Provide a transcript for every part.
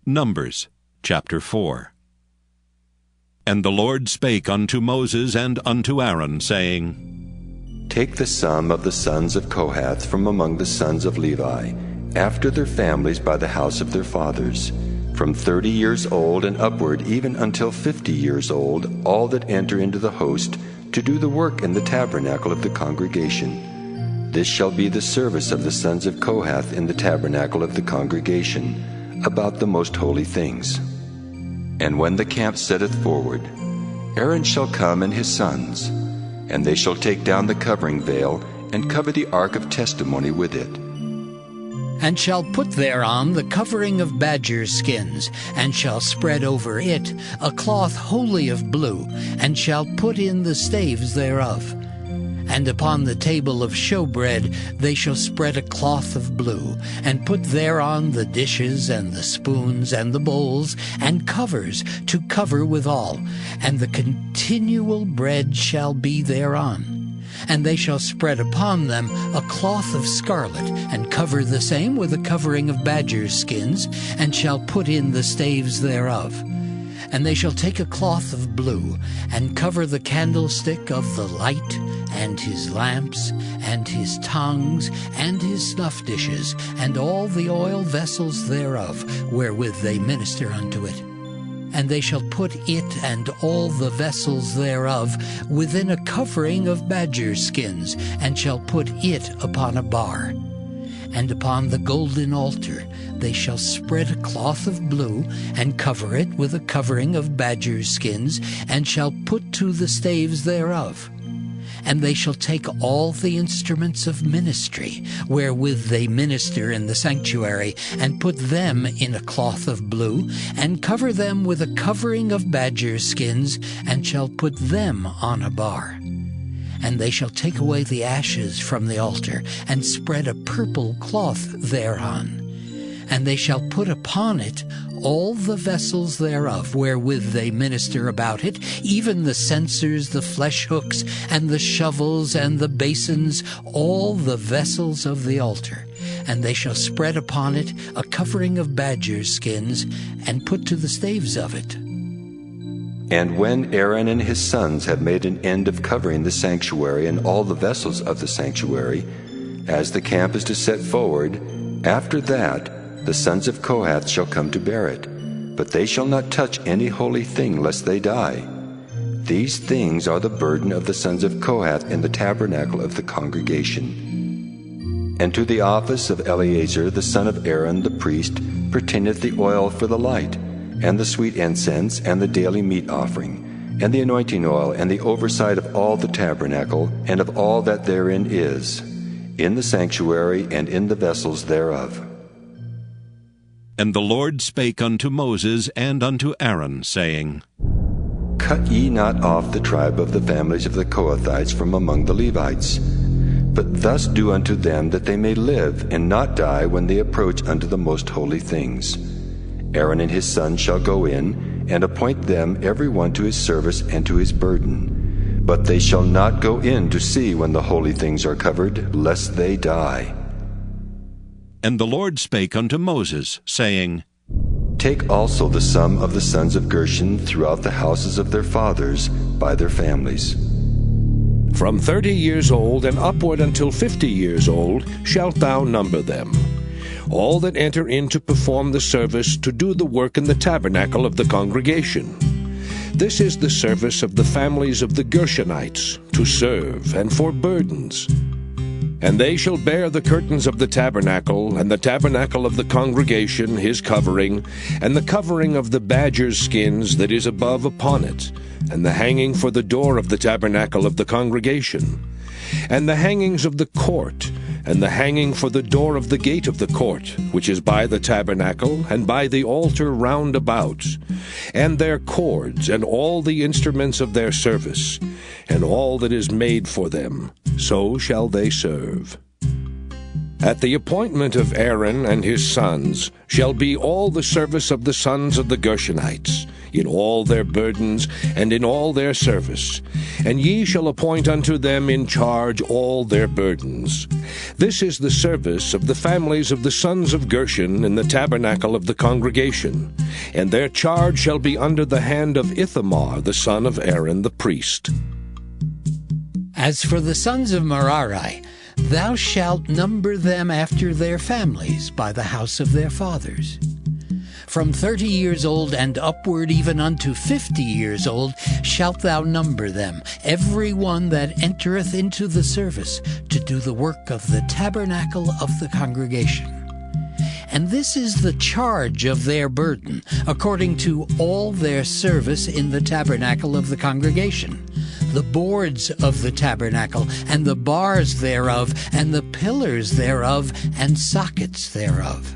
Numbers chapter 4. And the Lord spake unto Moses and unto Aaron, saying, Take the sum of the sons of Kohath from among the sons of Levi, after their families by the house of their fathers, from 30 years old and upward, even until 50 years old, all that enter into the host, to do the work in the tabernacle of the congregation. This shall be the service of the sons of Kohath in the tabernacle of the congregation, about the most holy things. And when the camp setteth forward, Aaron shall come and his sons, and they shall take down the covering veil, and cover the ark of testimony with it. And shall put thereon the covering of badgers' skins, and shall spread over it a cloth wholly of blue, and shall put in the staves thereof. And upon the table of showbread they shall spread a cloth of blue, and put thereon the dishes, and the spoons, and the bowls, and covers to cover withal, and the continual bread shall be thereon. And they shall spread upon them a cloth of scarlet, and cover the same with a covering of badgers' skins, and shall put in the staves thereof. And they shall take a cloth of blue, and cover the candlestick of the light, and his lamps, and his tongues, and his snuff dishes, and all the oil vessels thereof, wherewith they minister unto it. And they shall put it and all the vessels thereof within a covering of badgers' skins, and shall put it upon a bar. And upon the golden altar they shall spread a cloth of blue, and cover it with a covering of badgers' skins, and shall put to the staves thereof. And they shall take all the instruments of ministry, wherewith they minister in the sanctuary, and put them in a cloth of blue, and cover them with a covering of badgers' skins, and shall put them on a bar. And they shall take away the ashes from the altar, and spread a purple cloth thereon. And they shall put upon it all the vessels thereof, wherewith they minister about it, even the censers, the flesh hooks, and the shovels, and the basins, all the vessels of the altar. And they shall spread upon it a covering of badgers' skins, and put to the staves of it. And when Aaron and his sons have made an end of covering the sanctuary and all the vessels of the sanctuary, as the camp is to set forward, after that the sons of Kohath shall come to bear it, but they shall not touch any holy thing, lest they die. These things are the burden of the sons of Kohath in the tabernacle of the congregation. And to the office of Eleazar the son of Aaron the priest pertaineth the oil for the light, and the sweet incense, and the daily meat offering, and the anointing oil, and the oversight of all the tabernacle, and of all that therein is, in the sanctuary and in the vessels thereof. And the Lord spake unto Moses and unto Aaron, saying, Cut ye not off the tribe of the families of the Kohathites from among the Levites, but thus do unto them that they may live and not die when they approach unto the most holy things. Aaron and his sons shall go in, and appoint them every one to his service and to his burden. But they shall not go in to see when the holy things are covered, lest they die. And the Lord spake unto Moses, saying, Take also the sum of the sons of Gershon throughout the houses of their fathers by their families. From 30 years old and upward until 50 years old shalt thou number them. All that enter in to perform the service to do the work in the tabernacle of the congregation. This is the service of the families of the Gershonites, to serve and for burdens. And they shall bear the curtains of the tabernacle, and the tabernacle of the congregation his covering, and the covering of the badgers' skins that is above upon it, and the hanging for the door of the tabernacle of the congregation, and the hangings of the court, and the hanging for the door of the gate of the court, which is by the tabernacle, and by the altar round about, and their cords, and all the instruments of their service, and all that is made for them, so shall they serve. At the appointment of Aaron and his sons shall be all the service of the sons of the Gershonites, in all their burdens, and in all their service. And ye shall appoint unto them in charge all their burdens. This is the service of the families of the sons of Gershon in the tabernacle of the congregation. And their charge shall be under the hand of Ithamar the son of Aaron the priest. As for the sons of Merari, thou shalt number them after their families by the house of their fathers. From 30 years old and upward, even unto 50 years old, shalt thou number them, every one that entereth into the service to do the work of the tabernacle of the congregation. And this is the charge of their burden, according to all their service in the tabernacle of the congregation: the boards of the tabernacle, and the bars thereof, and the pillars thereof, and sockets thereof,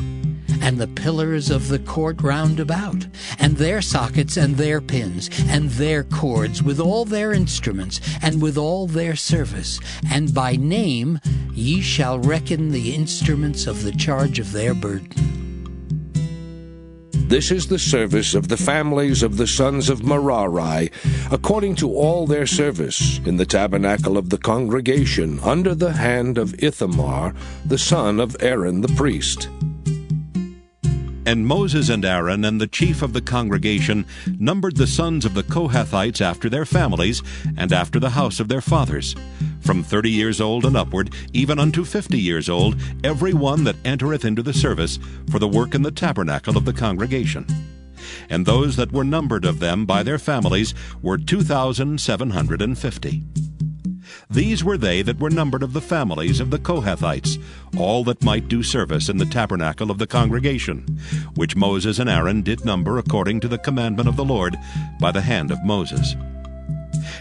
and the pillars of the court round about, and their sockets, and their pins, and their cords, with all their instruments, and with all their service. And by name ye shall reckon the instruments of the charge of their burden. This is the service of the families of the sons of Merari, according to all their service, in the tabernacle of the congregation, under the hand of Ithamar, the son of Aaron the priest. And Moses and Aaron and the chief of the congregation numbered the sons of the Kohathites after their families, and after the house of their fathers, from 30 years old and upward, even unto 50 years old, every one that entereth into the service for the work in the tabernacle of the congregation. And those that were numbered of them by their families were 2,750. These were they that were numbered of the families of the Kohathites, all that might do service in the tabernacle of the congregation, which Moses and Aaron did number according to the commandment of the Lord by the hand of Moses.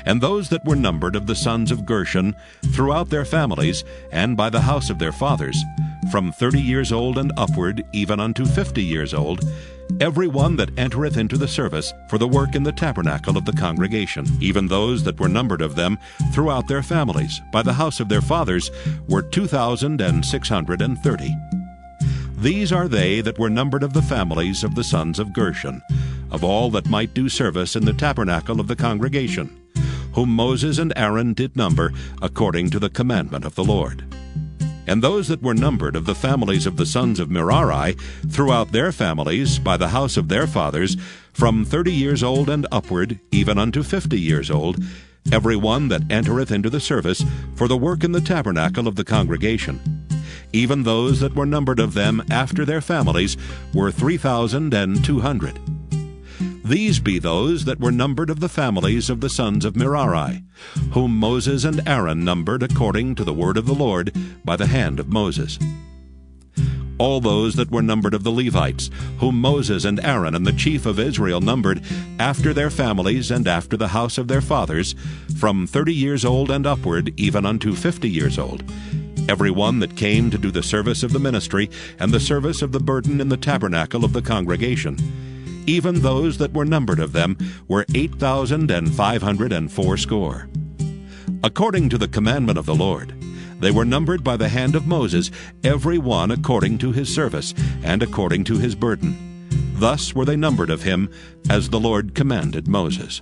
And those that were numbered of the sons of Gershon throughout their families, and by the house of their fathers, from 30 years old and upward, even unto 50 years old, every one that entereth into the service for the work in the tabernacle of the congregation, even those that were numbered of them throughout their families, by the house of their fathers, were 2,630. These are they that were numbered of the families of the sons of Gershon, of all that might do service in the tabernacle of the congregation, whom Moses and Aaron did number according to the commandment of the Lord. And those that were numbered of the families of the sons of Merari throughout their families by the house of their fathers, from 30 years old and upward, even unto 50 years old, every one that entereth into the service for the work in the tabernacle of the congregation. Even those that were numbered of them after their families were 3,200. These be those that were numbered of the families of the sons of Merari, whom Moses and Aaron numbered according to the word of the Lord by the hand of Moses. All those that were numbered of the Levites, whom Moses and Aaron and the chief of Israel numbered after their families and after the house of their fathers, from 30 years old and upward, even unto 50 years old, every one that came to do the service of the ministry and the service of the burden in the tabernacle of the congregation. Even those that were numbered of them were 8,580. According to the commandment of the Lord, they were numbered by the hand of Moses, every one according to his service, and according to his burden. Thus were they numbered of him, as the Lord commanded Moses.